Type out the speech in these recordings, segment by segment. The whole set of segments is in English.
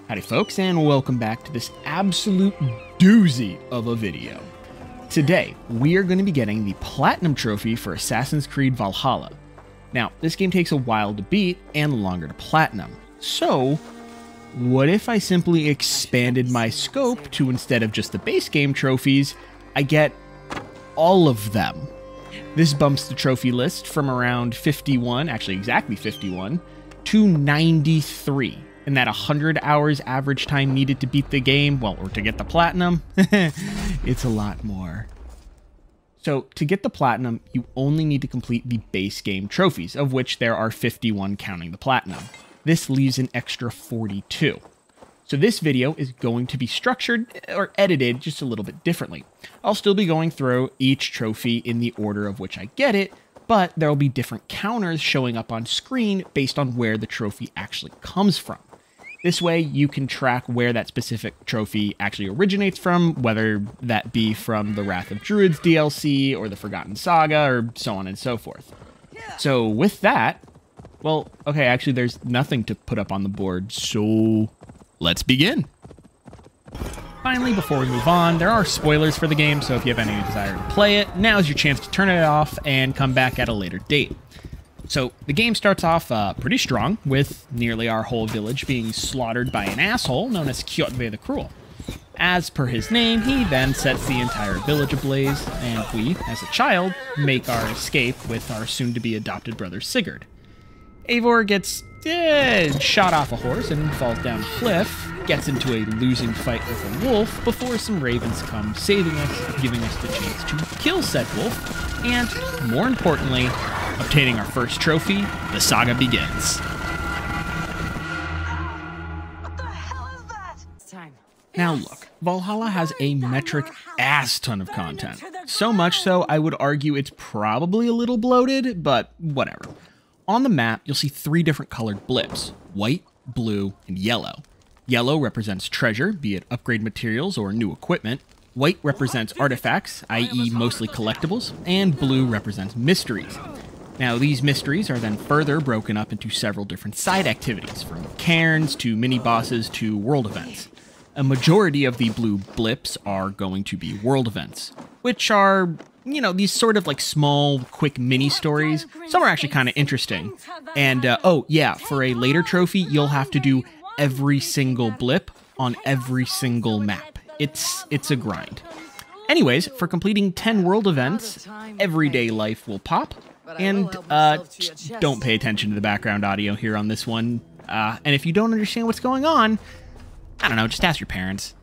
Howdy folks, and welcome back to this absolute doozy of a video. Today, we are going to be getting the Platinum Trophy for Assassin's Creed Valhalla. Now, this game takes a while to beat and longer to Platinum. So, what if I simply expanded my scope to, instead of just the base game trophies, I get all of them? This bumps the trophy list from around 51, actually exactly 51, to 93. And that 100 hours average time needed to beat the game, well, or to get the platinum, it's a lot more. So to get the platinum, you only need to complete the base game trophies, of which there are 51 counting the platinum. This leaves an extra 42. So this video is going to be structured or edited just a little bit differently. I'll still be going through each trophy in the order of which I get it, but there will be different counters showing up on screen based on where the trophy actually comes from. This way, you can track where that specific trophy actually originates from, whether that be from the Wrath of Druids DLC, or the Forgotten Saga, or so on and so forth. So with that, well, okay, actually there's nothing to put up on the board, so let's begin. Finally, before we move on, there are spoilers for the game, so if you have any desire to play it, now's your chance to turn it off and come back at a later date. So the game starts off pretty strong, with nearly our whole village being slaughtered by an asshole known as Kjotve the Cruel. As per his name, he then sets the entire village ablaze, and we, as a child, make our escape with our soon-to-be adopted brother Sigurd. Eivor gets shot off a horse and falls down a cliff, gets into a losing fight with a wolf before some ravens come saving us, giving us the chance to kill said wolf, and, more importantly, obtaining our first trophy. The saga begins. What the hell is that? It's time. Now look, Valhalla has a metric ass ton of content. So much so, I would argue it's probably a little bloated, but whatever. On the map, you'll see 3 different colored blips: white, blue, and yellow. Yellow represents treasure, be it upgrade materials or new equipment. White represents artifacts, i.e. mostly collectibles, and blue represents mysteries. Now, these mysteries are then further broken up into several different side activities, from cairns to mini-bosses to world events. A majority of the blue blips are going to be world events, which are, you know, these sort of like small, quick mini-stories. Some are actually kind of interesting. And, oh yeah, for a later trophy, you'll have to do every single blip on every single map. It's a grind. Anyways, for completing 10 world events, everyday life will pop. And just don't pay attention to the background audio here on this one. And if you don't understand what's going on, I don't know, just ask your parents.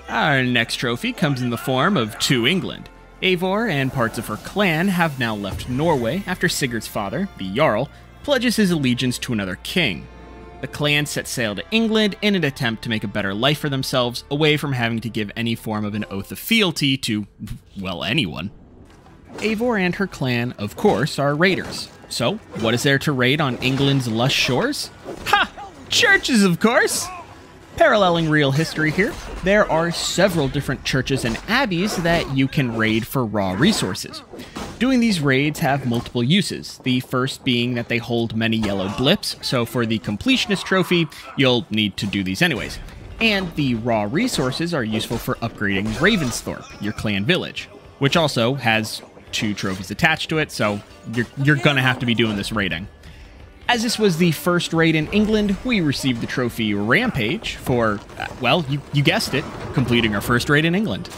Our next trophy comes in the form of To England. Eivor and parts of her clan have now left Norway after Sigurd's father, the Jarl, pledges his allegiance to another king. The clan set sail to England in an attempt to make a better life for themselves, away from having to give any form of an oath of fealty to, well, anyone. Eivor and her clan, of course, are raiders. So, what is there to raid on England's lush shores? Ha! Churches, of course! Paralleling real history here, there are several different churches and abbeys that you can raid for raw resources. Doing these raids have multiple uses, the first being that they hold many yellow blips, so for the completionist trophy, you'll need to do these anyways. And the raw resources are useful for upgrading Ravensthorpe, your clan village, which also has 2 trophies attached to it, so you're gonna have to be doing this raiding. As this was the first raid in England, we received the trophy Rampage for, well, you guessed it, completing our first raid in England.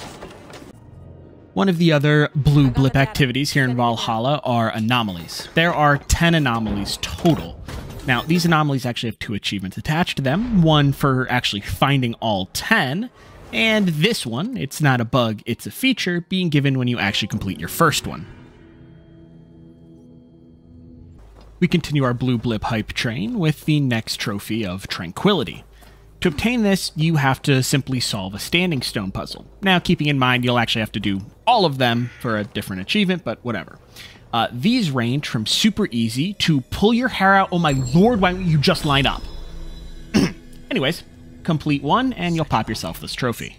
One of the other blue blip activities here in Valhalla are anomalies. There are 10 anomalies total. Now, these anomalies actually have 2 achievements attached to them, one for actually finding all 10, and this one, it's not a bug, it's a feature, being given when you actually complete your first one. We continue our blue blip hype train with the next trophy of Tranquility. To obtain this, you have to simply solve a standing stone puzzle. Now, keeping in mind you'll actually have to do all of them for a different achievement, but whatever. These range from super easy to pull your hair out, oh my lord, why don't you just line up? Anyways, complete one and you'll pop yourself this trophy.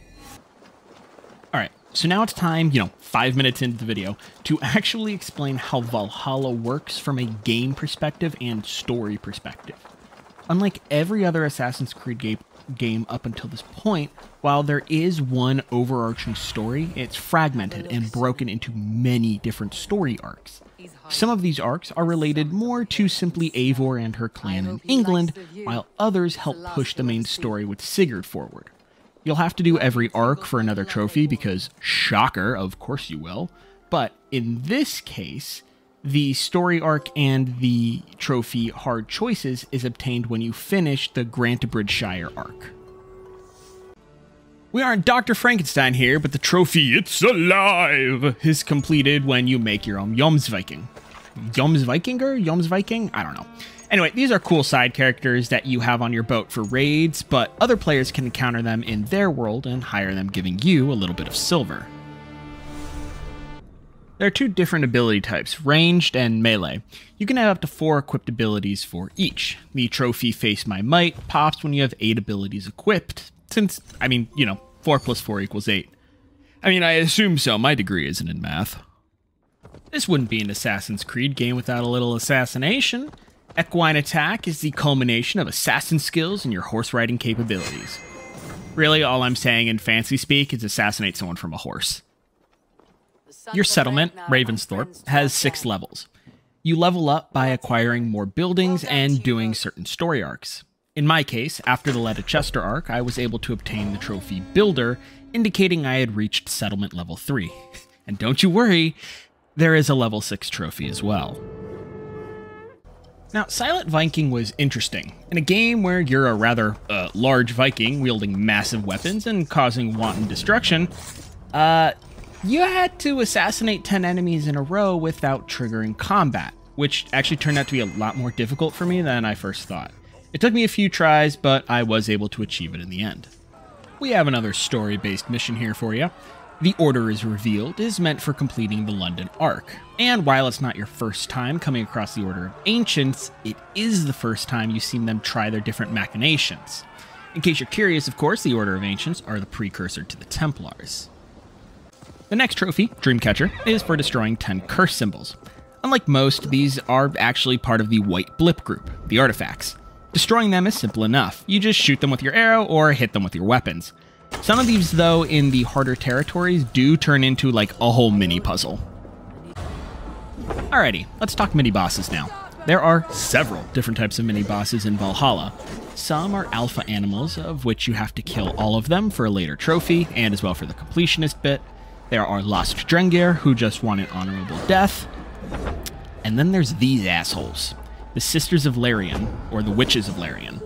Alright, so now it's time, 5 minutes into the video, to actually explain how Valhalla works from a game perspective and story perspective. Unlike every other Assassin's Creed game up until this point, while there is one overarching story, it's fragmented and broken into many different story arcs. Some of these arcs are related more to simply Eivor and her clan in England, while others help push the main story with Sigurd forward. You'll have to do every arc for another trophy because, shocker, of course you will, but in this case, the story arc and the trophy Hard Choices is obtained when you finish the Grantebridge arc. We aren't Dr. Frankenstein here, but the trophy It's Alive is completed when you make your own Jomsviking. Jomsviking? I don't know. Anyway, these are cool side characters that you have on your boat for raids, but other players can encounter them in their world and hire them, giving you a little bit of silver. There are two different ability types, ranged and melee. You can have up to 4 equipped abilities for each. The trophy Face My Might pops when you have 8 abilities equipped, since, 4 plus 4 equals 8. I assume so, my degree isn't in math. This wouldn't be an Assassin's Creed game without a little assassination. Equine Attack is the culmination of assassin skills and your horse riding capabilities. Really, all I'm saying in fancy speak is assassinate someone from a horse. Your settlement, Ravensthorpe, has 6 levels. You level up by acquiring more buildings and doing certain story arcs. In my case, after the Leda Chester arc, I was able to obtain the trophy Builder, indicating I had reached settlement level 3. And don't you worry, there is a level 6 trophy as well. Now, Silent Viking was interesting. In a game where you're a rather large Viking wielding massive weapons and causing wanton destruction, you had to assassinate 10 enemies in a row without triggering combat, which actually turned out to be a lot more difficult for me than I first thought. It took me a few tries, but I was able to achieve it in the end. We have another story-based mission here for you. The Order is Revealed is meant for completing the London arc, and while it's not your first time coming across the Order of Ancients, it is the first time you've seen them try their different machinations. In case you're curious, of course, the Order of Ancients are the precursor to the Templars. The next trophy, Dreamcatcher, is for destroying 10 curse symbols. Unlike most, these are actually part of the White Blip group, the artifacts. Destroying them is simple enough. You just shoot them with your arrow or hit them with your weapons. Some of these, though, in the harder territories do turn into like a whole mini puzzle. Alrighty, let's talk mini-bosses now. There are several different types of mini-bosses in Valhalla. Some are alpha animals, of which you have to kill all of them for a later trophy, and as well for the completionist bit. There are Lost Drengir, who just want an honorable death. And then there's these assholes. The Sisters of Larian, or the Witches of Larian.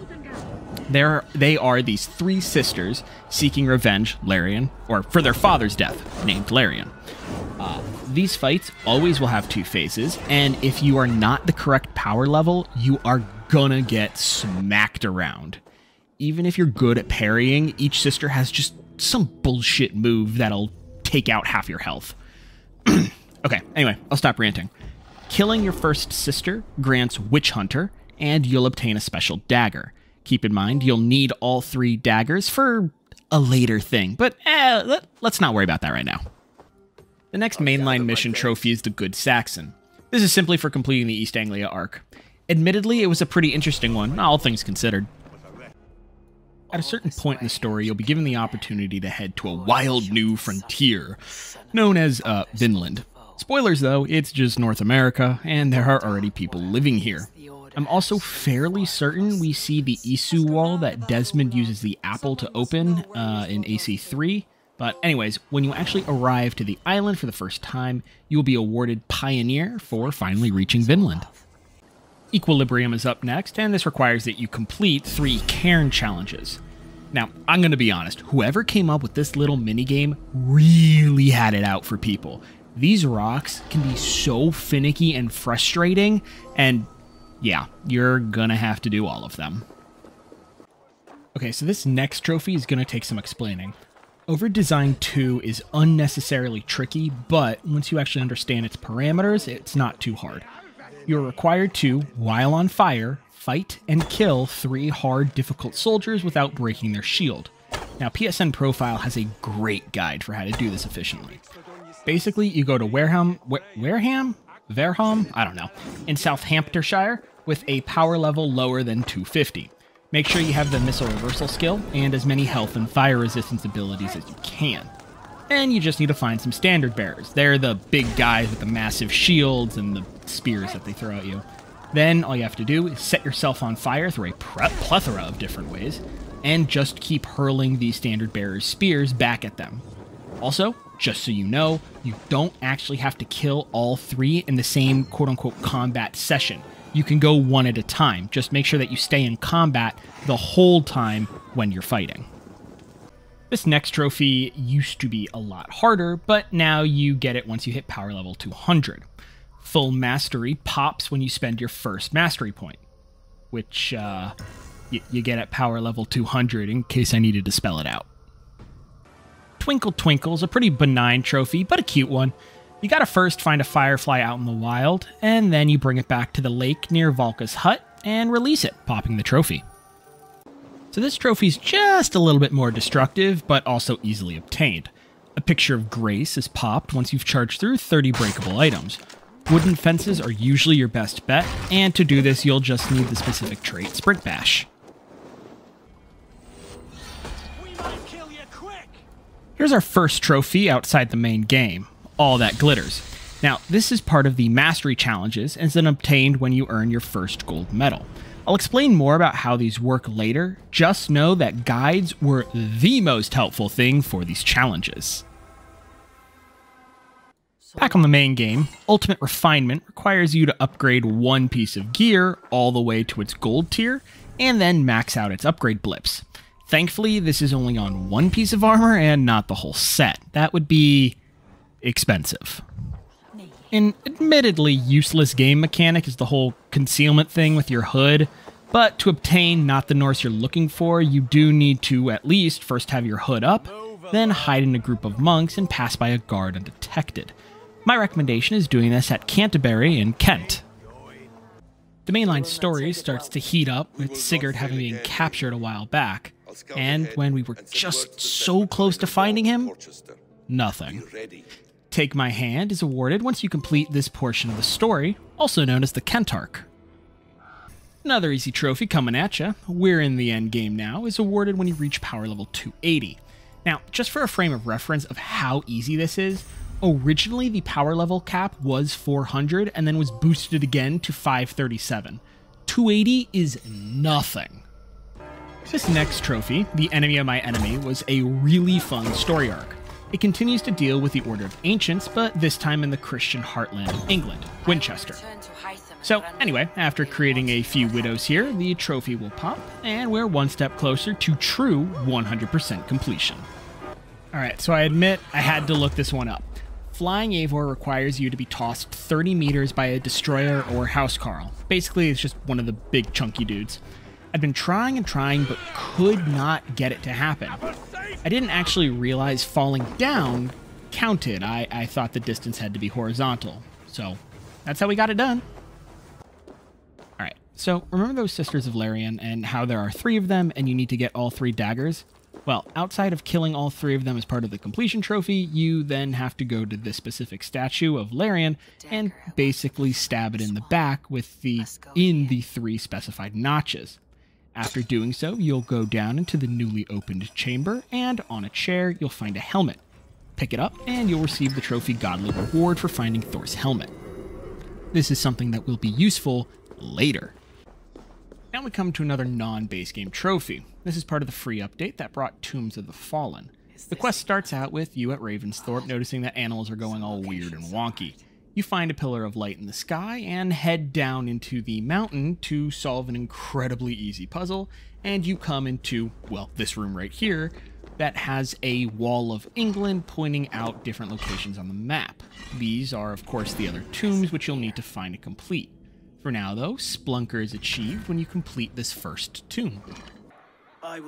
They are these 3 sisters seeking revenge, Larian, or for their father's death, named Larian. These fights always will have 2 phases, and if you are not the correct power level, you are gonna get smacked around. Even if you're good at parrying, each sister has just some bullshit move that'll take out half your health. Okay, anyway, I'll stop ranting. Killing your first sister grants Witch Hunter, and you'll obtain a special dagger. Keep in mind, you'll need all 3 daggers for a later thing, but let's not worry about that right now. The next mainline mission trophy is the Good Saxon. This is simply for completing the East Anglia arc. Admittedly, it was a pretty interesting one, all things considered. At a certain point in the story, you'll be given the opportunity to head to a wild new frontier, known as Vinland. Spoilers though, it's just North America, and there are already people living here. I'm also fairly certain we see the Isu wall that Desmond uses the apple to open in AC3. But anyways, when you actually arrive to the island for the first time, you will be awarded Pioneer for finally reaching Vinland. Equilibrium is up next, and this requires that you complete 3 cairn challenges. Now, I'm going to be honest, whoever came up with this little minigame really had it out for people. These rocks can be so finicky and frustrating, and yeah, you're gonna have to do all of them. Okay, so this next trophy is gonna take some explaining. Overdesign 2 is unnecessarily tricky, but once you actually understand its parameters, it's not too hard. You're required to, while on fire, fight and kill 3 hard, difficult soldiers without breaking their shield. Now, PSN Profile has a great guide for how to do this efficiently. Basically, you go to Wareham? I don't know, in South Hampshire, with a power level lower than 250. Make sure you have the missile reversal skill and as many health and fire resistance abilities as you can. And you just need to find some standard bearers. They're the big guys with the massive shields and the spears that they throw at you. Then all you have to do is set yourself on fire through a plethora of different ways, and just keep hurling these standard bearers' spears back at them. Also, just so you know, you don't actually have to kill all three in the same quote-unquote combat session. You can go one at a time. Just make sure that you stay in combat the whole time when you're fighting. This next trophy used to be a lot harder, but now you get it once you hit power level 200. Full Mastery pops when you spend your first Mastery point, which you get at power level 200 in case I needed to spell it out. Twinkle Twinkle's a pretty benign trophy, but a cute one. You gotta first find a firefly out in the wild, and then you bring it back to the lake near Valka's hut and release it, popping the trophy. So this trophy's just a little bit more destructive, but also easily obtained. A picture of Grace is popped once you've charged through 30 breakable items. Wooden fences are usually your best bet, and to do this you'll just need the specific trait Sprint Bash. Here's our first trophy outside the main game, All That Glitters. Now, this is part of the Mastery Challenges and is then obtained when you earn your first gold medal. I'll explain more about how these work later, just know that guides were the most helpful thing for these challenges. Back on the main game, Ultimate Refinement requires you to upgrade one piece of gear all the way to its gold tier, and then max out its upgrade blips. Thankfully, this is only on one piece of armor and not the whole set. That would be expensive. An admittedly useless game mechanic is the whole concealment thing with your hood, but to obtain not the Norse you're looking for, you do need to at least first have your hood up, then hide in a group of monks and pass by a guard undetected. My recommendation is doing this at Canterbury in Kent. The mainline story starts to heat up with Sigurd having been captured a while back, and when we were just so close to finding him, nothing. Take My Hand is awarded once you complete this portion of the story, also known as the Kent arc. Another easy trophy coming at ya, We're in the End Game Now, is awarded when you reach power level 280. Now, just for a frame of reference of how easy this is, originally the power level cap was 400 and then was boosted again to 537. 280 is nothing. This next trophy, The Enemy of My Enemy, was a really fun story arc. It continues to deal with the Order of Ancients, but this time in the Christian heartland of England, Winchester. So anyway, after creating a few widows here, the trophy will pop, and we're one step closer to true 100% completion. Alright, so I admit I had to look this one up. Flying Eivor requires you to be tossed 30 meters by a destroyer or housecarl. Basically, it's just one of the big chunky dudes. I'd been trying and trying, but could not get it to happen. I didn't actually realize falling down counted. I thought the distance had to be horizontal. So, that's how we got it done. Alright, so remember those Sisters of Larian and how there are 3 of them and you need to get all 3 daggers? Well, outside of killing all 3 of them as part of the completion trophy, you then have to go to this specific statue of Larian and basically stab it in the back with the 3 specified notches. After doing so, you'll go down into the newly opened chamber, and on a chair, you'll find a helmet. Pick it up, and you'll receive the trophy Godly Reward for finding Thor's helmet. This is something that will be useful later. Now we come to another non-base game trophy. This is part of the free update that brought Tombs of the Fallen. The quest starts out with you at Ravensthorpe noticing that animals are going all weird and wonky. You find a pillar of light in the sky and head down into the mountain to solve an incredibly easy puzzle, and you come into, well, this room right here that has a wall of England pointing out different locations on the map. These are, of course, the other tombs which you'll need to find and complete. For now, though, Splunker is achieved when you complete this first tomb.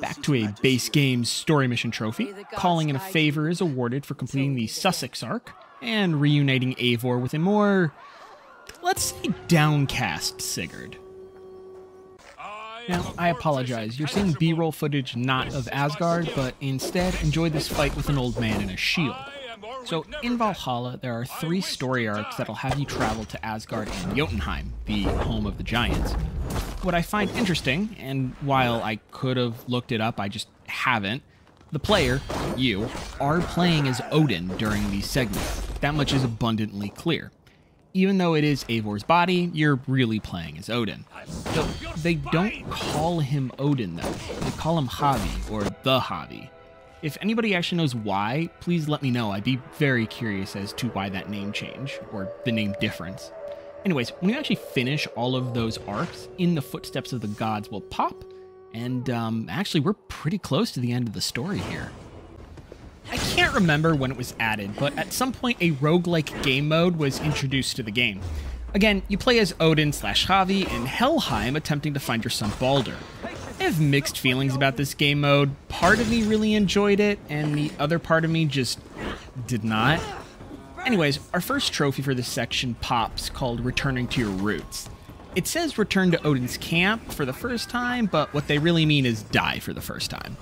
Back to a base game's story mission trophy, Calling in a Favor is awarded for completing the Sussex arc, and reuniting Eivor with a more, let's say, downcast Sigurd. Now, I apologize, you're seeing B-roll footage not of Asgard, but instead enjoy this fight with an old man in a shield. So in Valhalla, there are 3 story arcs that'll have you travel to Asgard and Jotunheim, the home of the giants. What I find interesting, and while I could have looked it up, I just haven't, the player, you, are playing as Odin during these segments. That much is abundantly clear. Even though it is Eivor's body, you're really playing as Odin. So they don't call him Odin though, they call him Havi, or the Havi. If anybody actually knows why, please let me know. I'd be very curious as to why that name change, or the name difference. Anyways, when you actually finish all of those arcs, In the Footsteps of the Gods will pop, and actually we're pretty close to the end of the story here. I can't remember when it was added, but at some point a roguelike game mode was introduced to the game. Again, you play as Odin/Havi in Helheim attempting to find your son Baldur. I have mixed feelings about this game mode. Part of me really enjoyed it, and the other part of me just did not. Anyways, our first trophy for this section pops, called Returning to Your Roots. It says return to Odin's camp for the first time, but what they really mean is die for the first time.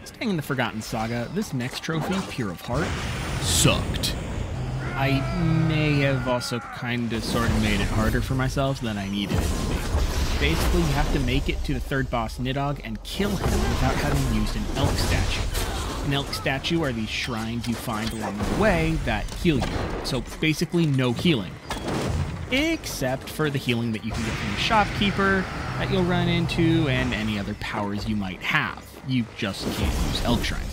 Staying in the Forgotten Saga, this next trophy, Pure of Heart, sucked. I may have also kinda sorta made it harder for myself than I needed it to be. Basically, you have to make it to the 3rd boss Nidhogg and kill him without having used an elk statue. An elk statue are these shrines you find along the way that heal you, so basically no healing. Except for the healing that you can get from the shopkeeper, that you'll run into, and any other powers you might have. You just can't use elk shrines.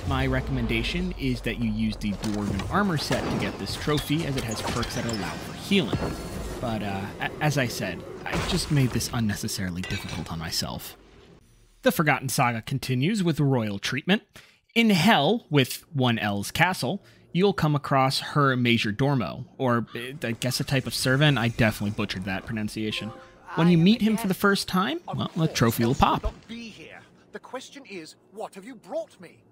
My recommendation is that you use the Dwarven Armor set to get this trophy, as it has perks that allow for healing. But as I said, I just made this unnecessarily difficult on myself. The Forgotten Saga continues with royal treatment. In Hell, with 1L's castle, you'll come across her Major Dormo, or I guess a type of servant. I definitely butchered that pronunciation. When you meet him for the first time, well, the trophy will pop. The question is, what have you brought me?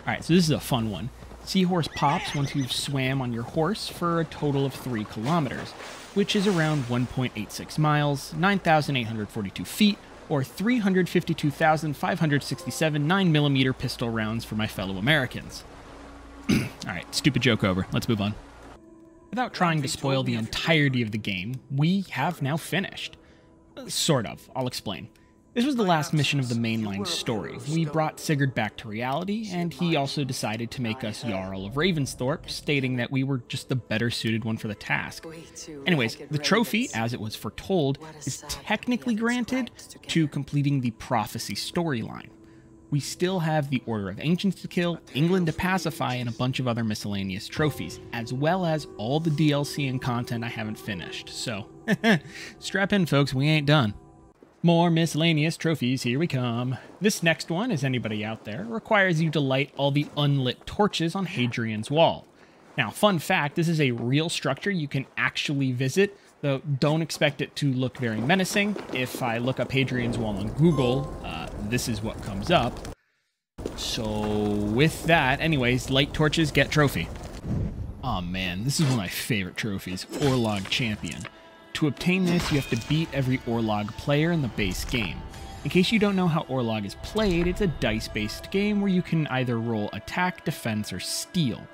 Alright, so this is a fun one. Seahorse pops once you've swam on your horse for a total of 3 kilometers, which is around 1.86 miles, 9,842 feet, or 352,567 9mm pistol rounds for my fellow Americans. Alright, stupid joke over. Let's move on. Without trying to spoil the entirety of the game, we have now finished. Sort of. I'll explain. This was the last mission of the mainline story. We brought Sigurd back to reality, and he also decided to make us Jarl of Ravensthorpe, stating that we were just the better suited one for the task. Anyways, the trophy, as it was foretold, is technically granted to completing the Prophecy storyline. We still have the Order of Ancients to kill, England to pacify, and a bunch of other miscellaneous trophies, as well as all the DLC and content I haven't finished. So, strap in folks, we ain't done. More miscellaneous trophies, here we come. This next one, as anybody out there, requires you to light all the unlit torches on Hadrian's Wall. Now, fun fact, this is a real structure you can actually visit, though don't expect it to look very menacing. If I look up Hadrian's Wall on Google, this is what comes up. So, with that, anyways, light torches, get trophy. Oh man, this is one of my favorite trophies, Orlog Champion. To obtain this, you have to beat every Orlog player in the base game. In case you don't know how Orlog is played, it's a dice-based game where you can either roll attack, defense, or steal.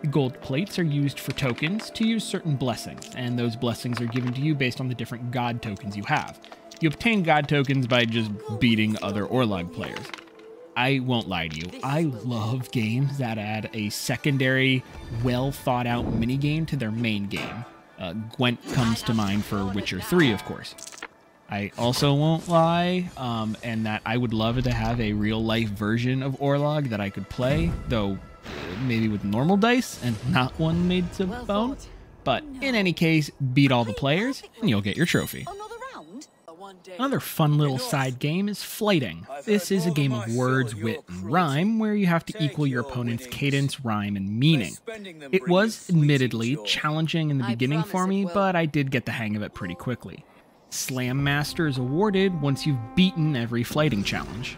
The gold plates are used for tokens to use certain blessings, and those blessings are given to you based on the different god tokens you have. You obtain god tokens by just beating other Orlog players. I won't lie to you, I love games that add a secondary, well-thought-out minigame to their main game. Gwent comes to mind for Witcher 3, of course. I also won't lie, and that I would love to have a real-life version of Orlog that I could play, though maybe with normal dice and not one made of bone. But in any case, beat all the players, and you'll get your trophy. Another fun little side game is flighting. This is a game of words, wit, and rhyme, where you have to equal your opponent's cadence, rhyme, and meaning. It was, admittedly, challenging in the beginning for me, but I did get the hang of it pretty quickly. Slam Master is awarded once you've beaten every flighting challenge.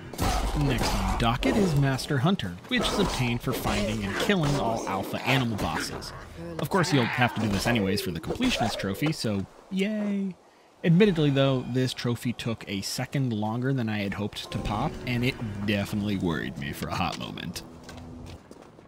Next on the docket is Master Hunter, which is obtained for finding and killing all alpha animal bosses. Of course, you'll have to do this anyways for the completionist trophy, so yay! Admittedly though, this trophy took a second longer than I had hoped to pop, and it definitely worried me for a hot moment.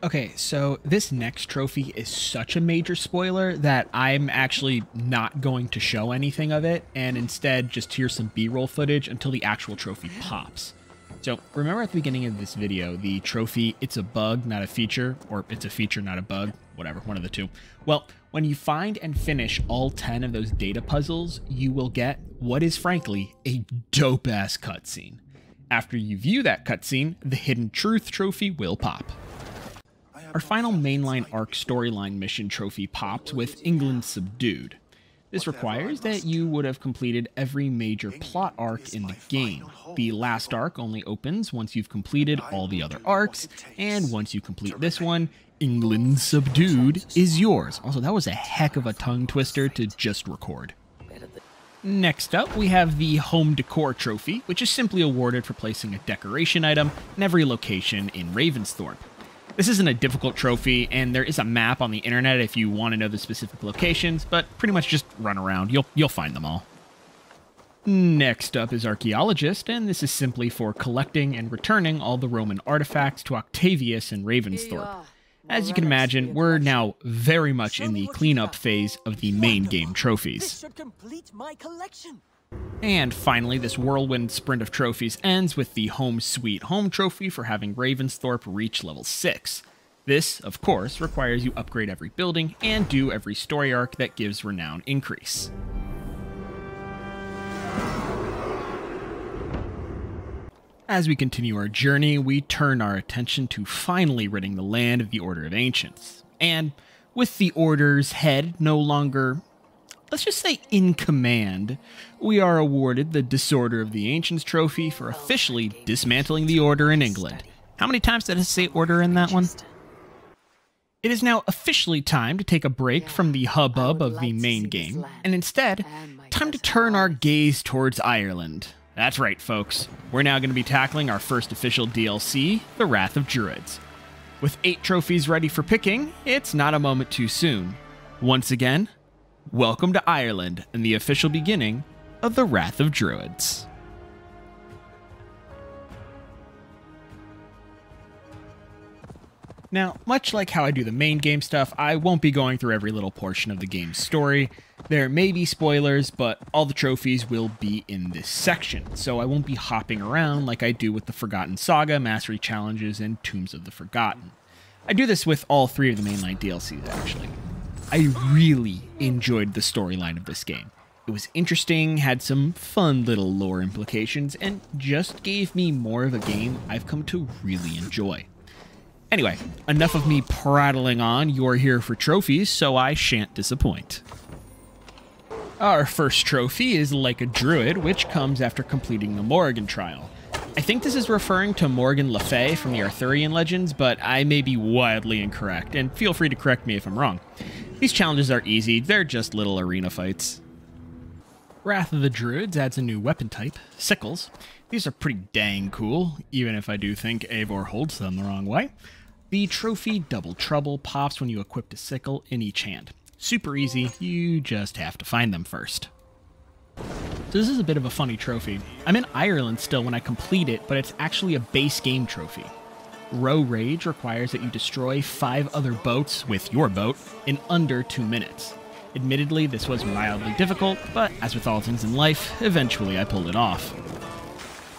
Okay, so this next trophy is such a major spoiler that I'm actually not going to show anything of it, and instead just hear some B-roll footage until the actual trophy pops. So remember at the beginning of this video, the trophy, it's a bug, not a feature, or it's a feature, not a bug, whatever, one of the two. Well, when you find and finish all 10 of those data puzzles, you will get what is frankly a dope-ass cutscene. After you view that cutscene, the Hidden Truth trophy will pop. Our final mainline arc storyline mission trophy pops with England Subdued. This requires that you would have completed every major plot arc in the game. The last arc only opens once you've completed all the other arcs, and once you complete this one, England Subdued is yours. Also, that was a heck of a tongue twister to just record. Next up, we have the Home Decor trophy, which is simply awarded for placing a decoration item in every location in Ravensthorpe. This isn't a difficult trophy, and there is a map on the internet if you want to know the specific locations, but pretty much just run around. You'll find them all. Next up is Archaeologist, and this is simply for collecting and returning all the Roman artifacts to Octavius in Ravensthorpe. As you can imagine, we're now very much in the cleanup phase of the main game trophies. This should complete my collection. And finally, this whirlwind sprint of trophies ends with the Home Sweet Home trophy for having Ravensthorpe reach level 6. This, of course, requires you upgrade every building and do every story arc that gives renown increase. As we continue our journey, we turn our attention to finally ridding the land of the Order of Ancients. And with the Order's head no longer, let's just say, in command, we are awarded the Disorder of the Ancients trophy for officially dismantling the Order in England. How many times did I say Order in that one? It is now officially time to take a break from the hubbub of the main game, and instead, time to turn our gaze towards Ireland. That's right, folks. We're now going to be tackling our first official DLC, The Wrath of Druids. With 8 trophies ready for picking, it's not a moment too soon. Once again, welcome to Ireland and the official beginning of The Wrath of Druids. Now, much like how I do the main game stuff, I won't be going through every little portion of the game's story. There may be spoilers, but all the trophies will be in this section, so I won't be hopping around like I do with the Forgotten Saga, Mastery Challenges, and Tombs of the Forgotten. I do this with all 3 of the mainline DLCs, actually. I really enjoyed the storyline of this game. It was interesting, had some fun little lore implications, and just gave me more of a game I've come to really enjoy. Anyway, enough of me prattling on. You're here for trophies, so I shan't disappoint. Our first trophy is Like a Druid, which comes after completing the Morrigan trial. I think this is referring to Morgan Le Fay from the Arthurian legends, but I may be wildly incorrect, and feel free to correct me if I'm wrong. These challenges are easy, they're just little arena fights. Wrath of the Druids adds a new weapon type, sickles. These are pretty dang cool, even if I do think Eivor holds them the wrong way. The trophy Double Trouble pops when you equip a sickle in each hand. Super easy, you just have to find them first. So this is a bit of a funny trophy. I'm in Ireland still when I complete it, but it's actually a base game trophy. Row Rage requires that you destroy 5 other boats with your boat in under 2 minutes. Admittedly, this was mildly difficult, but as with all things in life, eventually I pulled it off.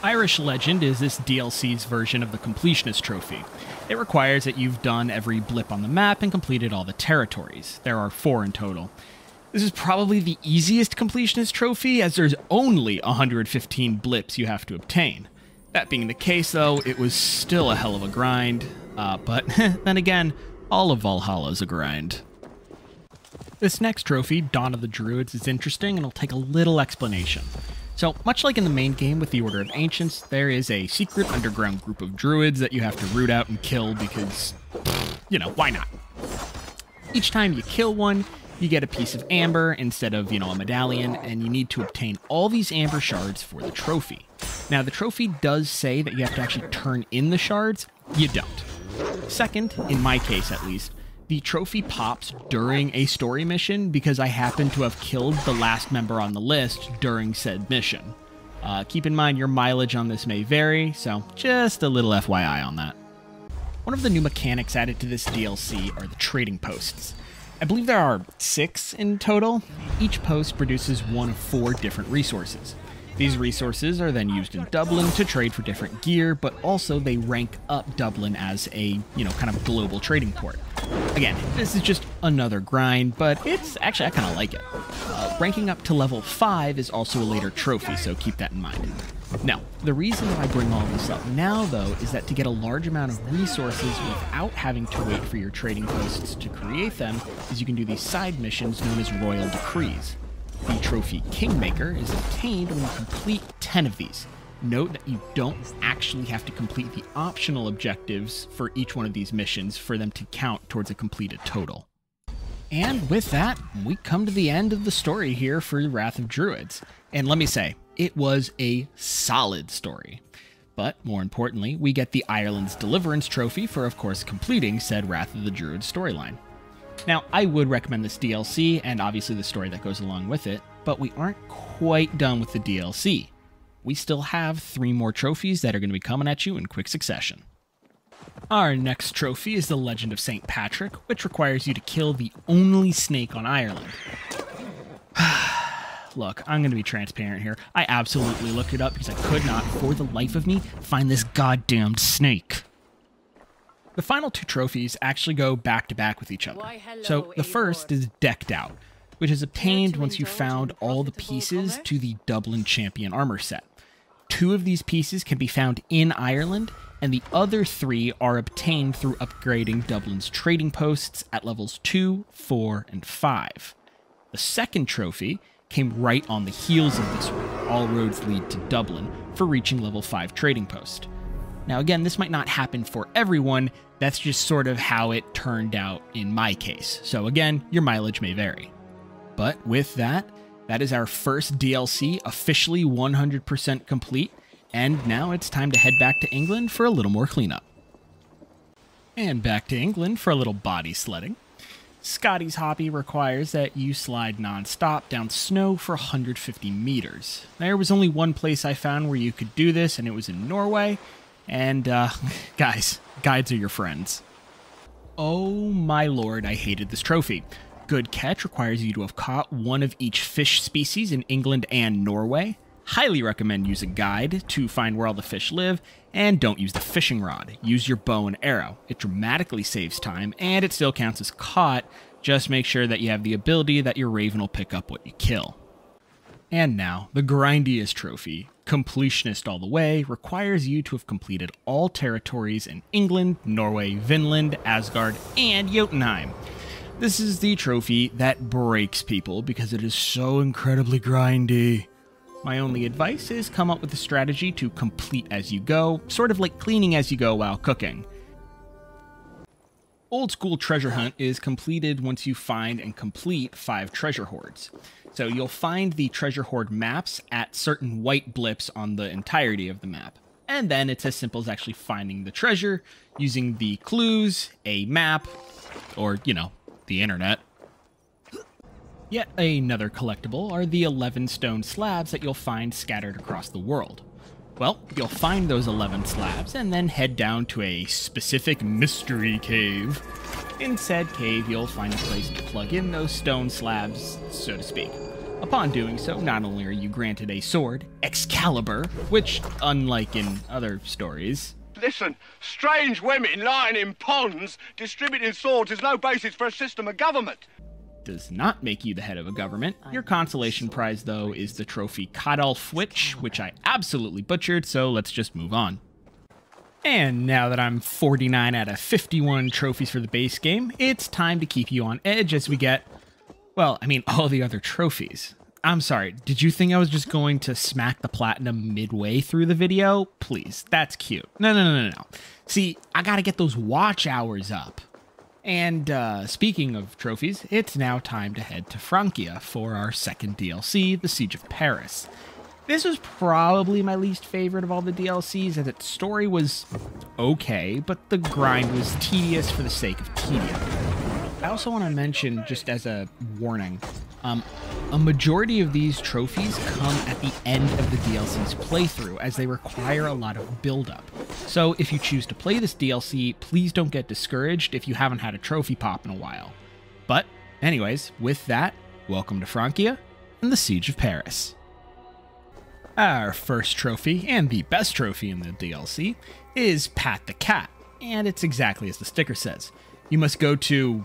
Irish Legend is this DLC's version of the Completionist trophy. It requires that you've done every blip on the map and completed all the territories. There are 4 in total. This is probably the easiest Completionist trophy, as there's only 115 blips you have to obtain. That being the case, though, it was still a hell of a grind, but then again, all of Valhalla's a grind. This next trophy, Dawn of the Druids, is interesting and will take a little explanation. So, much like in the main game with the Order of Ancients, there is a secret underground group of druids that you have to root out and kill because, you know, why not? Each time you kill one, you get a piece of amber instead of, a medallion, and you need to obtain all these amber shards for the trophy. Now, the trophy does say that you have to actually turn in the shards. You don't. Second, in my case at least, the trophy pops during a story mission because I happen to have killed the last member on the list during said mission. Keep in mind your mileage on this may vary, so just a little FYI on that. One of the new mechanics added to this DLC are the trading posts. I believe there are 6 in total. Each post produces one of 4 different resources. These resources are then used in Dublin to trade for different gear, but also they rank up Dublin as a, kind of global trading port. Again, this is just another grind, but it's actually, I kind of like it. Ranking up to level 5 is also a later trophy, so keep that in mind. Now, the reason that I bring all this up now, though, is that to get a large amount of resources without having to wait for your trading posts to create them, is you can do these side missions known as Royal Decrees. The trophy Kingmaker is obtained when you complete 10 of these. Note that you don't actually have to complete the optional objectives for each one of these missions for them to count towards a completed total. And with that, we come to the end of the story here for Wrath of Druids. And let me say, it was a solid story. But more importantly, we get the Ireland's Deliverance trophy for, of course, completing said Wrath of the Druids storyline. Now, I would recommend this DLC, and obviously the story that goes along with it, but we aren't quite done with the DLC. We still have 3 more trophies that are going to be coming at you in quick succession. Our next trophy is the Legend of St. Patrick, which requires you to kill the only snake on Ireland. Look, I'm going to be transparent here. I absolutely looked it up because I could not, for the life of me, find this goddamned snake. The final 2 trophies actually go back to back with each other. So the first is Decked Out, which is obtained once you found all the pieces to the Dublin Champion armor set. 2 of these pieces can be found in Ireland, and the other 3 are obtained through upgrading Dublin's trading posts at levels 2, 4, and 5. The second trophy came right on the heels of this one, All Roads Lead to Dublin, for reaching level 5 trading post. Now again, this might not happen for everyone, that's just sort of how it turned out in my case. So again, your mileage may vary. But with that, that is our first DLC officially 100% complete, and now it's time to head back to England for a little more cleanup. And back to England for a little body sledding. Scotty's hobby requires that you slide non-stop down snow for 150 meters. There was only one place I found where you could do this, and it was in Norway. And, guys, guides are your friends. Oh my lord, I hated this trophy. Good Catch requires you to have caught one of each fish species in England and Norway. Highly recommend use a guide to find where all the fish live, and don't use the fishing rod. Use your bow and arrow. It dramatically saves time, and it still counts as caught. Just make sure that you have the ability that your raven will pick up what you kill. And now, the grindiest trophy, Completionist All the Way, requires you to have completed all territories in England, Norway, Vinland, Asgard, and Jotunheim. This is the trophy that breaks people because it is so incredibly grindy. My only advice is come up with a strategy to complete as you go, sort of like cleaning as you go while cooking. Old School Treasure Hunt is completed once you find and complete 5 treasure hoards. So you'll find the treasure hoard maps at certain white blips on the entirety of the map. And then it's as simple as actually finding the treasure using the clues, a map, or, the internet. Yet another collectible are the 11 stone slabs that you'll find scattered across the world. Well, you'll find those 11 slabs and then head down to a specific mystery cave. In said cave, you'll find a place to plug in those stone slabs, so to speak. Upon doing so, not only are you granted a sword, Excalibur, which, unlike in other stories... Listen, strange women lying in ponds distributing swords is no basis for a system of government. Does not make you the head of a government. Your consolation prize, though, is the trophy Cadalfwich, which I absolutely butchered, so let's just move on. And now that I'm 49 out of 51 trophies for the base game, it's time to keep you on edge as we get, well, all the other trophies. I'm sorry, did you think I was just going to smack the platinum midway through the video? Please, that's cute. No. See, I gotta get those watch hours up. And speaking of trophies, it's now time to head to Francia for our second DLC, The Siege of Paris. This was probably my least favorite of all the DLCs, as its story was okay, but the grind was tedious for the sake of tedium. I also want to mention, just as a warning, a majority of these trophies come at the end of the DLC's playthrough, as they require a lot of build-up. So if you choose to play this DLC, please don't get discouraged if you haven't had a trophy pop in a while. But anyways, with that, welcome to Francia and the Siege of Paris. Our first trophy, and the best trophy in the DLC, is Pat the Cat, and it's exactly as the sticker says. You must go to...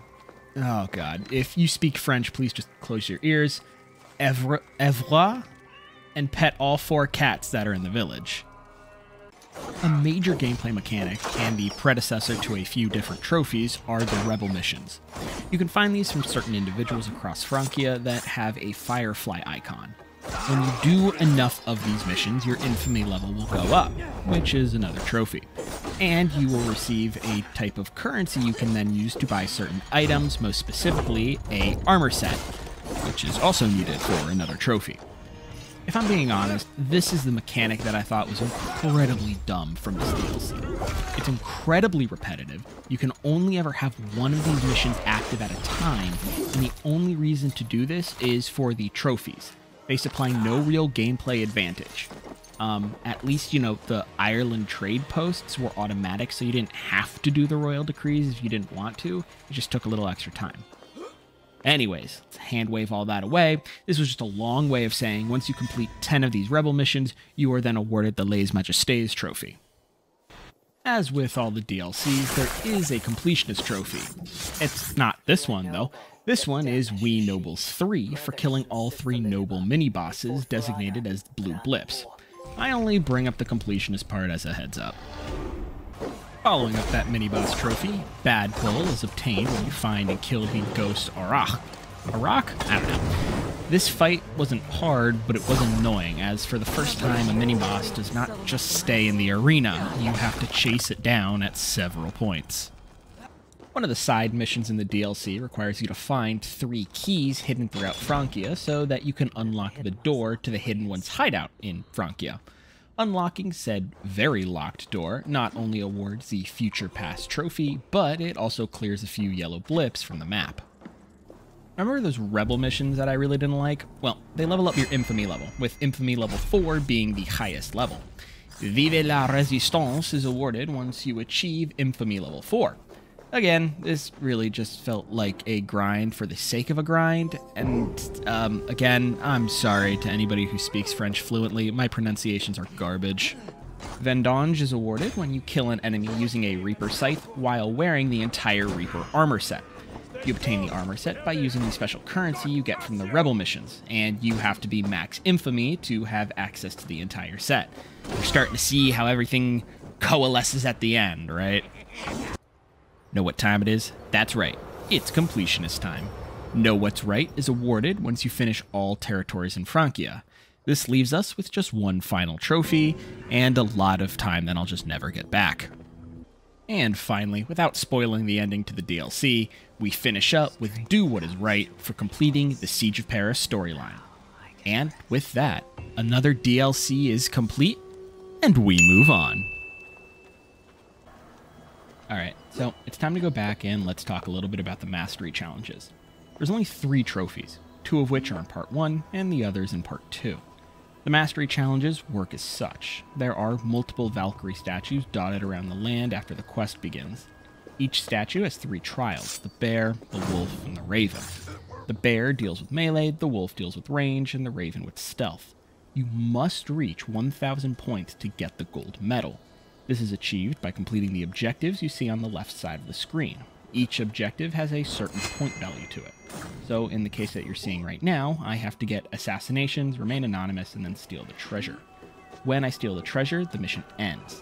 oh god, if you speak French, please just close your ears. Evra, and pet all 4 cats that are in the village. A major gameplay mechanic, and the predecessor to a few different trophies, are the Rebel missions. You can find these from certain individuals across Francia that have a firefly icon. When you do enough of these missions, your infamy level will go up, which is another trophy. And you will receive a type of currency you can then use to buy certain items, most specifically a armor set, which is also needed for another trophy. If I'm being honest, this is the mechanic that I thought was incredibly dumb from this DLC. It's incredibly repetitive, you can only ever have one of these missions active at a time, and the only reason to do this is for the trophies. They supply no real gameplay advantage. At least, you know, the Ireland trade posts were automatic, so you didn't have to do the royal decrees if you didn't want to. It just took a little extra time. Anyways, let's hand wave all that away. This was just a long way of saying once you complete 10 of these rebel missions, you are then awarded the Lèse Majestés trophy. As with all the DLCs, there is a completionist trophy. It's not this one, though. This one is We Nobles 3 for killing all 3 noble mini-bosses designated as blue blips. I only bring up the completionist part as a heads up. Following up that mini-boss trophy, Bad Pull is obtained when you find and kill the ghost Arak. Arak? I don't know. This fight wasn't hard, but it was annoying, as for the first time a mini-boss does not just stay in the arena, you have to chase it down at several points. One of the side missions in the DLC requires you to find 3 keys hidden throughout Francia so that you can unlock the door to the Hidden One's hideout in Francia. Unlocking said very locked door not only awards the Future Past trophy, but it also clears a few yellow blips from the map. Remember those rebel missions that I really didn't like? Well, they level up your infamy level, with infamy level 4 being the highest level. Vive la Résistance is awarded once you achieve infamy level 4. Again, this really just felt like a grind for the sake of a grind, and again, I'm sorry to anybody who speaks French fluently, my pronunciations are garbage. Vendange is awarded when you kill an enemy using a Reaper Scythe while wearing the entire Reaper armor set. You obtain the armor set by using the special currency you get from the Rebel missions, and you have to be max infamy to have access to the entire set. You're starting to see how everything coalesces at the end, right? Know what time it is? That's right, it's completionist time. Know What's Right is awarded once you finish all territories in Francia. This leaves us with just one final trophy, and a lot of time that I'll just never get back. And finally, without spoiling the ending to the DLC, we finish up with Do What Is Right for completing the Siege of Paris storyline. And with that, another DLC is complete, and we move on. Alright, so it's time to go back and let's talk a little bit about the Mastery Challenges. There's only 3 trophies, 2 of which are in Part 1 and the others in Part 2. The Mastery Challenges work as such. There are multiple Valkyrie statues dotted around the land after the quest begins. Each statue has 3 trials, the bear, the wolf, and the raven. The bear deals with melee, the wolf deals with range, and the raven with stealth. You must reach 1,000 points to get the gold medal. This is achieved by completing the objectives you see on the left side of the screen. Each objective has a certain point value to it. So in the case that you're seeing right now, I have to get assassinations, remain anonymous, and then steal the treasure. When I steal the treasure, the mission ends.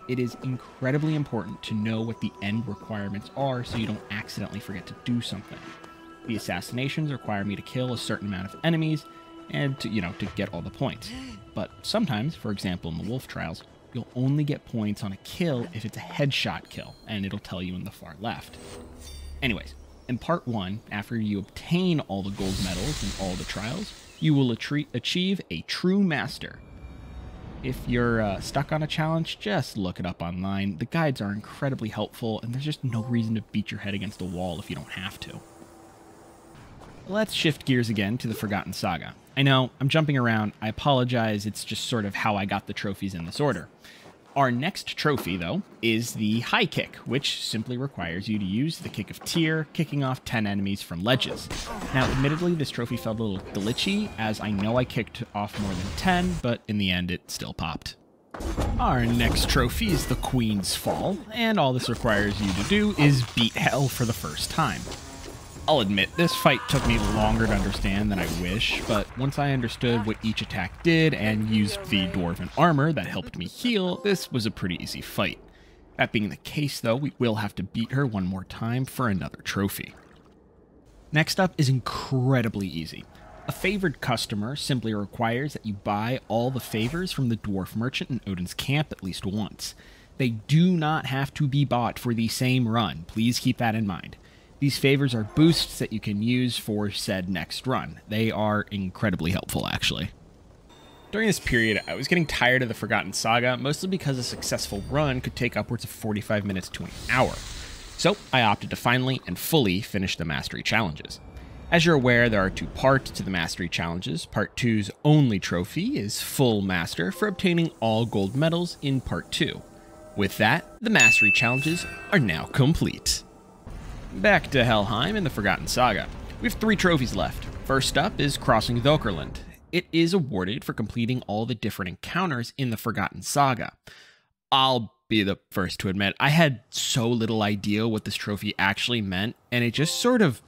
It is incredibly important to know what the end requirements are so you don't accidentally forget to do something. The assassinations require me to kill a certain amount of enemies and to get all the points. But sometimes, for example in the wolf trials, you'll only get points on a kill if it's a headshot kill, and it'll tell you in the far left. Anyways, in Part 1, after you obtain all the gold medals and all the trials, you will achieve a True Master. If you're stuck on a challenge, just look it up online. The guides are incredibly helpful, and there's just no reason to beat your head against a wall if you don't have to. Let's shift gears again to the Forgotten Saga. I know, I'm jumping around, I apologize, it's just sort of how I got the trophies in this order. Our next trophy, though, is the high kick, which simply requires you to use the kick of Tyr, kicking off 10 enemies from ledges. Now, admittedly, this trophy felt a little glitchy, as I know I kicked off more than 10, but in the end, it still popped. Our next trophy is the Queen's Fall, and all this requires you to do is beat Hell for the first time. I'll admit, this fight took me longer to understand than I wish, but once I understood what each attack did and used the dwarven armor that helped me heal, this was a pretty easy fight. That being the case, though, we will have to beat her one more time for another trophy. Next up is incredibly easy. A favored customer simply requires that you buy all the favors from the dwarf merchant in Odin's camp at least once. They do not have to be bought for the same run, please keep that in mind. These favors are boosts that you can use for said next run. They are incredibly helpful, actually. During this period, I was getting tired of the Forgotten Saga, mostly because a successful run could take upwards of 45 minutes to an hour. So I opted to finally and fully finish the Mastery Challenges. As you're aware, there are two parts to the Mastery Challenges. Part 2's only trophy is Full Master for obtaining all gold medals in Part 2. With that, the Mastery Challenges are now complete. Back to Helheim and the Forgotten Saga. We have 3 trophies left. First up is Crossing Dökerland. It is awarded for completing all the different encounters in the Forgotten Saga. I'll be the first to admit, I had so little idea what this trophy actually meant, and it just sort of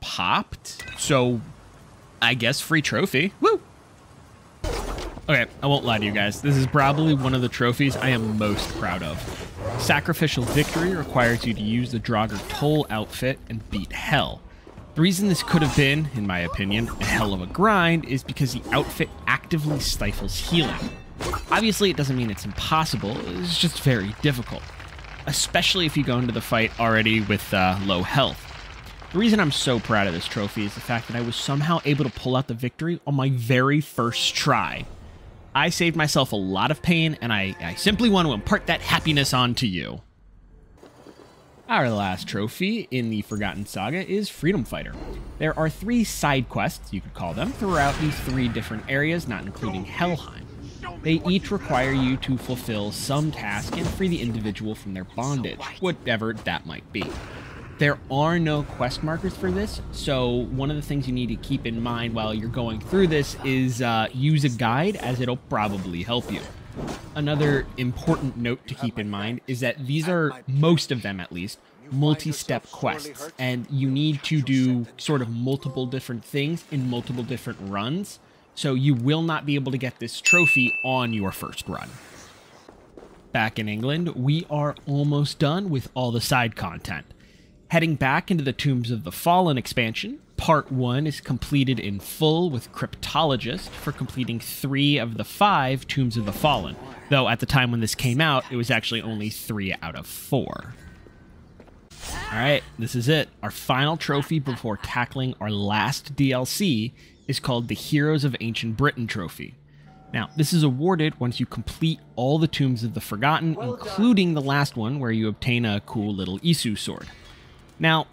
popped. So, I guess free trophy. Woo! Okay, I won't lie to you guys. This is probably one of the trophies I am most proud of. Sacrificial Victory requires you to use the Draugr Toll outfit and beat Hell. The reason this could have been, in my opinion, a hell of a grind is because the outfit actively stifles healing. Obviously, it doesn't mean it's impossible, it's just very difficult, especially if you go into the fight already with low health. The reason I'm so proud of this trophy is the fact that I was somehow able to pull out the victory on my very first try. I saved myself a lot of pain, and I simply want to impart that happiness onto you. Our last trophy in the Forgotten Saga is Freedom Fighter. There are 3 side quests, you could call them, throughout these 3 different areas, not including Helheim. They each require you to fulfill some task and free the individual from their bondage, whatever that might be. There are no quest markers for this, so one of the things you need to keep in mind while you're going through this is use a guide, as it'll probably help you. Another important note to keep in mind is that these are, most of them at least, multi-step quests, and you need to do sort of multiple different things in multiple different runs, so you will not be able to get this trophy on your first run. Back in England, we are almost done with all the side content. Heading back into the Tombs of the Fallen expansion, Part 1 is completed in full with Cryptologist for completing 3 of the 5 Tombs of the Fallen, though at the time when this came out, it was actually only 3 out of 4. Alright, this is it. Our final trophy before tackling our last DLC is called the Heroes of Ancient Britain trophy. Now, this is awarded once you complete all the Tombs of the Forgotten, including the last one where you obtain a cool little Isu sword. Now,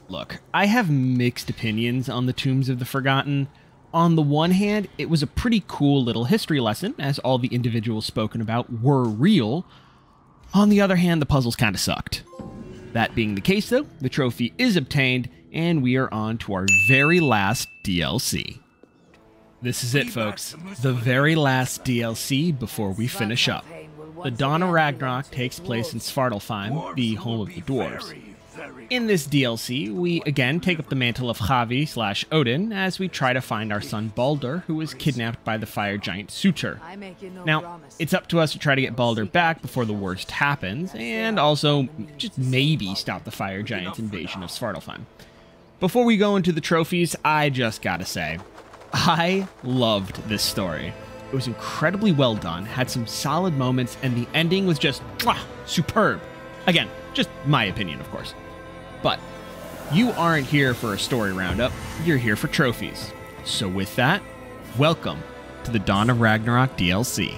look, I have mixed opinions on the Tombs of the Forgotten. On the one hand, it was a pretty cool little history lesson, as all the individuals spoken about were real. On the other hand, the puzzles kind of sucked. That being the case, though, the trophy is obtained, and we are on to our very last DLC. This is it, folks. The very last DLC before we finish up. The Dawn of Ragnarok takes place in Svartalfheim, the home of the dwarves. In this DLC, we again take up the mantle of Xavi/Odin as we try to find our son Baldur, who was kidnapped by the fire giant Surtur. Now, it's up to us to try to get Baldur back before the worst happens, and also just maybe stop the fire giant's invasion of Svartalfheim. Before we go into the trophies, I just gotta say, I loved this story. It was incredibly well done, had some solid moments, and the ending was just superb. Again, just my opinion, of course. But you aren't here for a story roundup, you're here for trophies. So with that, welcome to the Dawn of Ragnarok DLC.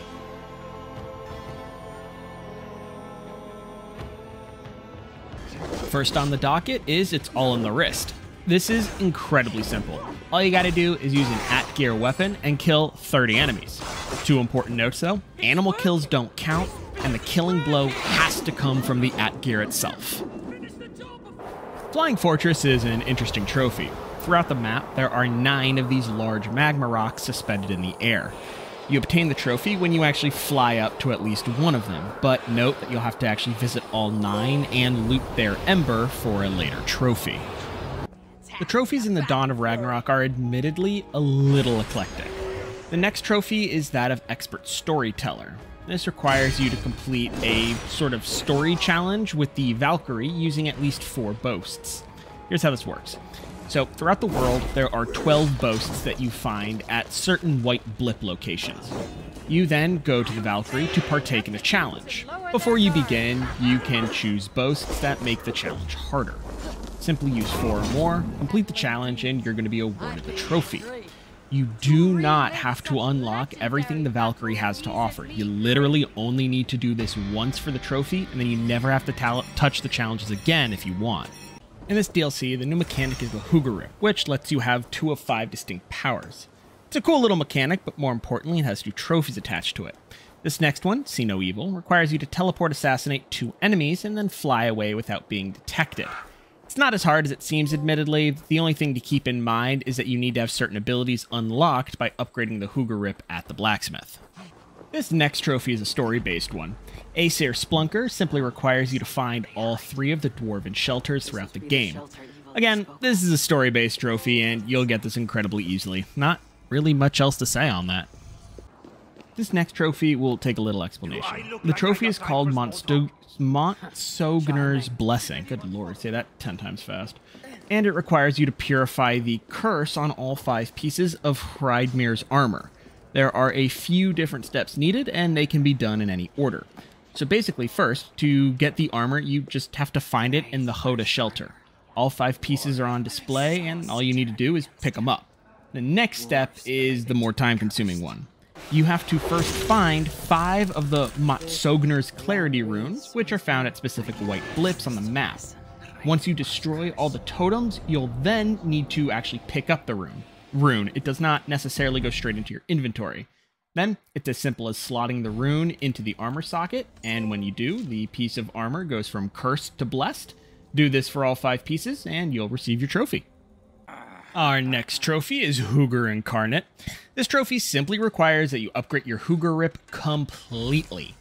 First on the docket is It's All in the Wrist. This is incredibly simple. All you gotta do is use an at-gear weapon and kill 30 enemies. 2 important notes though, animal kills don't count, and the killing blow has to come from the Atgeir itself. Flying Fortress is an interesting trophy. Throughout the map, there are 9 of these large magma rocks suspended in the air. You obtain the trophy when you actually fly up to at least one of them, but note that you'll have to actually visit all 9 and loot their ember for a later trophy. The trophies in the Dawn of Ragnarok are admittedly a little eclectic. The next trophy is that of Expert Storyteller. This requires you to complete a sort of story challenge with the Valkyrie using at least 4 boasts. Here's how this works. So, throughout the world, there are 12 boasts that you find at certain white blip locations. You then go to the Valkyrie to partake in a challenge. Before you begin, you can choose boasts that make the challenge harder. Simply use 4 or more, complete the challenge, and you're going to be awarded the trophy. You do not have to unlock everything the Valkyrie has to offer. You literally only need to do this once for the trophy, and then you never have to touch the challenges again if you want. In this DLC, the new mechanic is the Huggerip, which lets you have 2 of 5 distinct powers. It's a cool little mechanic, but more importantly, it has 2 trophies attached to it. This next one, See No Evil, requires you to teleport assassinate 2 enemies and then fly away without being detected. It's not as hard as it seems, admittedly. The only thing to keep in mind is that you need to have certain abilities unlocked by upgrading the Huggerip at the blacksmith. This next trophy is a story-based one. Aesir Splunker simply requires you to find all 3 of the dwarven shelters throughout the game. Again, this is a story-based trophy, and you'll get this incredibly easily. Not really much else to say on that. This next trophy will take a little explanation. The trophy is called Montsognar's Blessing. Good lord, say that 10 times fast. And it requires you to purify the curse on all 5 pieces of Hreidmir's armor. There are a few different steps needed, and they can be done in any order. So basically, first, to get the armor, you just have to find it in the Hoda shelter. All 5 pieces are on display, and all you need to do is pick them up. The next step is the more time-consuming one. You have to first find 5 of the Montsognar's Clarity runes, which are found at specific white blips on the map. Once you destroy all the totems, you'll then need to actually pick up the rune. It does not necessarily go straight into your inventory. Then, it's as simple as slotting the rune into the armor socket, and when you do, the piece of armor goes from cursed to blessed. Do this for all 5 pieces, and you'll receive your trophy. Our next trophy is Hugger Incarnate. This trophy simply requires that you upgrade your Huggerip completely.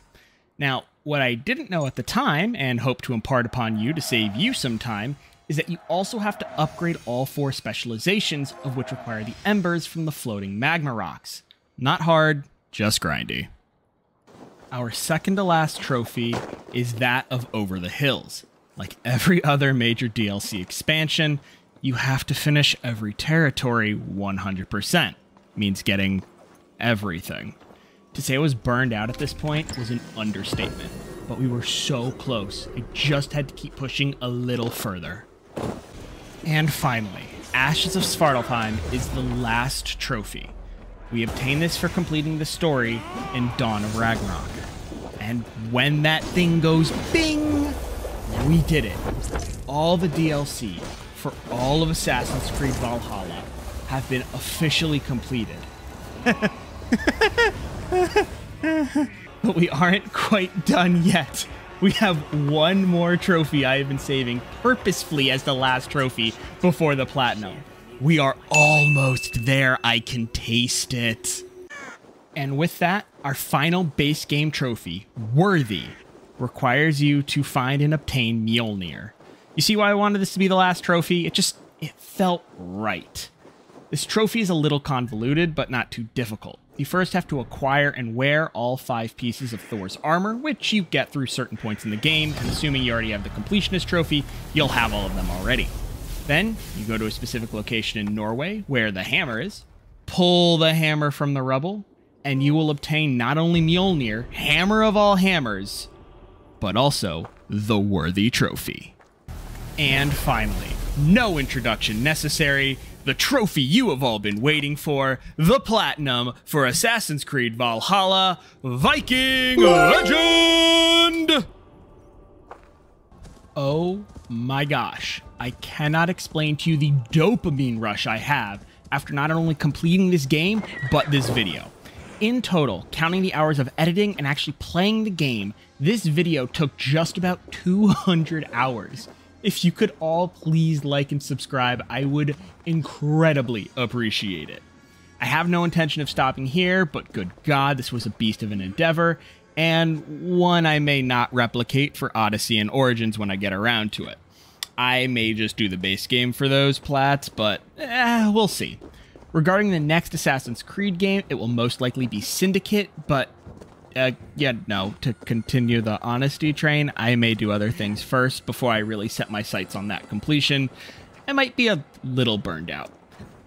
Now, what I didn't know at the time, and hope to impart upon you to save you some time, is that you also have to upgrade all 4 specializations, of which require the embers from the floating magma rocks. Not hard, just grindy. Our second to last trophy is that of Over the Hills. Like every other major DLC expansion, you have to finish every territory 100%. Means getting everything. To say I was burned out at this point was an understatement, but we were so close. I just had to keep pushing a little further. And finally, Ashes of Svartalfheim is the last trophy. We obtain this for completing the story in Dawn of Ragnarok. And when that thing goes bing, we did it. All the DLC for all of Assassin's Creed Valhalla have been officially completed. But we aren't quite done yet. We have one more trophy I have been saving purposefully as the last trophy before the platinum. We are almost there. I can taste it. And with that, our final base game trophy, Worthy, requires you to find and obtain Mjolnir. You see why I wanted this to be the last trophy? It felt right. This trophy is a little convoluted, but not too difficult. You first have to acquire and wear all 5 pieces of Thor's armor, which you get through certain points in the game, and assuming you already have the completionist trophy, you'll have all of them already. Then, you go to a specific location in Norway, where the hammer is, pull the hammer from the rubble, and you will obtain not only Mjolnir, hammer of all hammers, but also the Worthy trophy. And finally, no introduction necessary, the trophy you have all been waiting for, the platinum for Assassin's Creed Valhalla Viking Legend! Oh my gosh, I cannot explain to you the dopamine rush I have after not only completing this game, but this video. In total, counting the hours of editing and actually playing the game, this video took just about 200 hours. If you could all please like and subscribe, I would incredibly appreciate it. I have no intention of stopping here, but good God, this was a beast of an endeavor, and one I may not replicate for Odyssey and Origins when I get around to it. I may just do the base game for those plats, but we'll see. Regarding the next Assassin's Creed game, it will most likely be Syndicate, but to continue the honesty train, I may do other things first before I really set my sights on that completion. I might be a little burned out.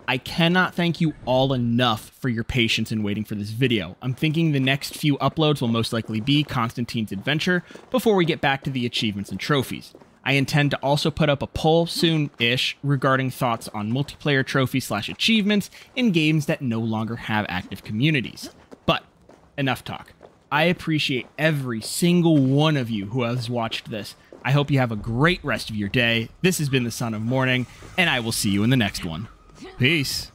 I cannot thank you all enough for your patience in waiting for this video. I'm thinking the next few uploads will most likely be Constantine's Adventure before we get back to the achievements and trophies. I intend to also put up a poll soon-ish regarding thoughts on multiplayer trophies/achievements in games that no longer have active communities. But enough talk. I appreciate every single one of you who has watched this. I hope you have a great rest of your day. This has been the Son of Morning, and I will see you in the next one. Peace.